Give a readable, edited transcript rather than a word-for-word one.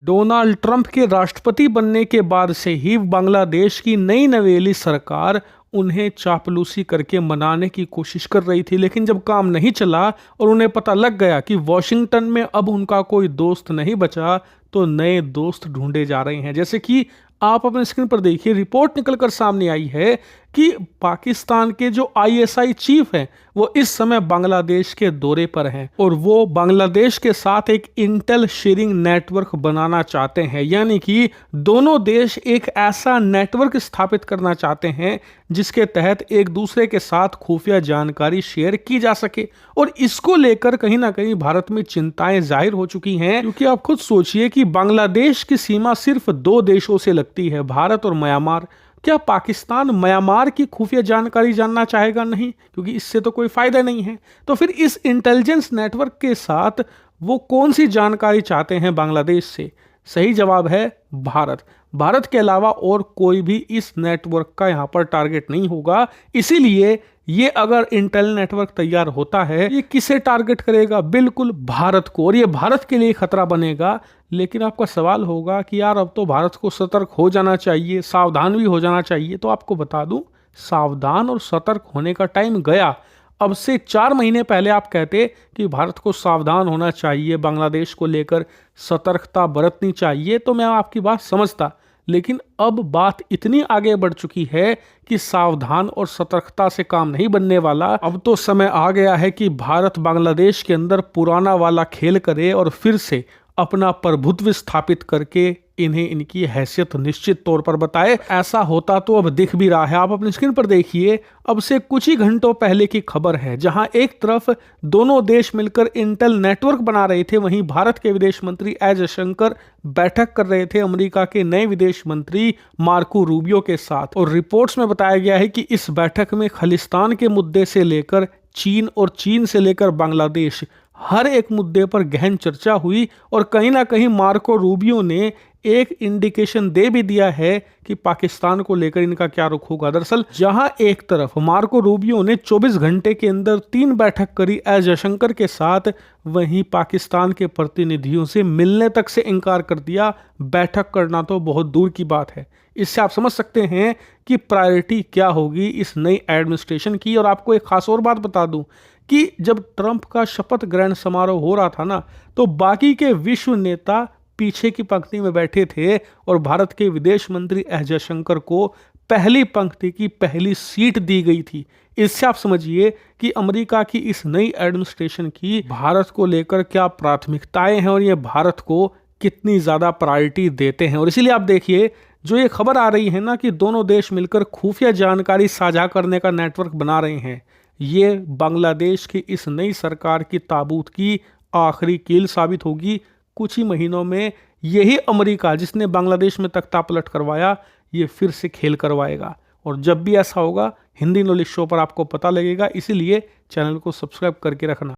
Donald Trump के राष्ट्रपति बनने के बाद से ही बांग्लादेश की नई नवेली सरकार उन्हें चापलूसी करके मनाने की कोशिश कर रही थी, लेकिन जब काम नहीं चला और उन्हें पता लग गया कि वॉशिंगटन में अब उनका कोई दोस्त नहीं बचा, तो नए दोस्त ढूंढे जा रहे हैं। जैसे कि आप अपने स्क्रीन पर देखिए, रिपोर्ट निकलकर सामने आई है कि पाकिस्तान के जो आईएसआई चीफ हैं वो इस समय बांग्लादेश के दौरे पर हैं और वो बांग्लादेश के साथ एक इंटेल शेयरिंग नेटवर्क बनाना चाहते हैं। यानी कि दोनों देश एक ऐसा नेटवर्क स्थापित करना चाहते हैं जिसके तहत एक दूसरे के साथ खुफिया जानकारी शेयर की जा सके। और इसको लेकर कहीं ना कहीं भारत में चिंताएं जाहिर हो चुकी हैं, क्योंकि आप खुद सोचिए कि बांग्लादेश की सीमा सिर्फ दो देशों से लगती है, भारत और म्यांमार। क्या पाकिस्तान म्यांमार की खुफिया जानकारी जानना चाहेगा? नहीं, क्योंकि इससे तो कोई फायदा नहीं है। तो फिर इस इंटेलिजेंस नेटवर्क के साथ वो कौन सी जानकारी चाहते हैं बांग्लादेश से? सही जवाब है भारत। भारत के अलावा और कोई भी इस नेटवर्क का यहाँ पर टारगेट नहीं होगा। इसीलिए ये अगर इंटेल नेटवर्क तैयार होता है, ये किसे टारगेट करेगा? बिल्कुल भारत को, और ये भारत के लिए खतरा बनेगा। लेकिन आपका सवाल होगा कि यार अब तो भारत को सतर्क हो जाना चाहिए, सावधान भी हो जाना चाहिए। तो आपको बता दूं, सावधान और सतर्क होने का टाइम गया। अब से 4 महीने पहले आप कहते कि भारत को सावधान होना चाहिए, बांग्लादेश को लेकर सतर्कता बरतनी चाहिए, तो मैं आपकी बात समझता। लेकिन अब बात इतनी आगे बढ़ चुकी है कि सावधान और सतर्कता से काम नहीं बनने वाला। अब तो समय आ गया है कि भारत बांग्लादेश के अंदर पुराना वाला खेल करे और फिर से अपना प्रभुत्व स्थापित करके इन्हें इनकी हैसियत निश्चित तौर पर बताए। ऐसा होता तो अब दिख भी रहा है। आप अपनी स्क्रीन पर देखिए, अब से कुछ ही घंटों पहले की खबर है, जहां एक तरफ दोनों देश मिलकर इंटेल नेटवर्क बना रहे थे, वहीं भारत के विदेश मंत्री एस जयशंकर बैठक कर रहे थे अमेरिका के नए विदेश मंत्री मार्को रूबियो के साथ। और रिपोर्ट्स में बताया गया है कि इस बैठक में खालिस्तान के मुद्दे से लेकर चीन और चीन से लेकर बांग्लादेश, हर एक मुद्दे पर गहन चर्चा हुई। और कहीं ना कहीं मार्को रूबियो ने एक इंडिकेशन दे भी दिया है कि पाकिस्तान को लेकर इनका क्या रुख होगा। दरअसल जहां एक तरफ मार्को रूबियो ने 24 घंटे के अंदर 3 बैठक करी एस जयशंकर के साथ, वहीं पाकिस्तान के प्रतिनिधियों से मिलने तक से इनकार कर दिया। बैठक करना तो बहुत दूर की बात है। इससे आप समझ सकते हैं कि प्रायोरिटी क्या होगी इस नई एडमिनिस्ट्रेशन की। और आपको एक खास और बात बता दूं कि जब ट्रंप का शपथ ग्रहण समारोह हो रहा था ना, तो बाकी के विश्व नेता पीछे की पंक्ति में बैठे थे और भारत के विदेश मंत्री एस जयशंकर को पहली पंक्ति की पहली सीट दी गई थी। इससे आप समझिए कि अमेरिका की इस नई एडमिनिस्ट्रेशन की भारत को लेकर क्या प्राथमिकताएं हैं और ये भारत को कितनी ज्यादा प्रायोरिटी देते हैं। और इसीलिए आप देखिए, जो ये खबर आ रही है ना कि दोनों देश मिलकर खुफिया जानकारी साझा करने का नेटवर्क बना रहे हैं, ये बांग्लादेश की इस नई सरकार की ताबूत की आखिरी कील साबित होगी। कुछ ही महीनों में यही अमेरिका जिसने बांग्लादेश में तख्ता पलट करवाया, ये फिर से खेल करवाएगा। और जब भी ऐसा होगा, हिंदी नॉलेज शो पर आपको पता लगेगा। इसीलिए चैनल को सब्सक्राइब करके रखना।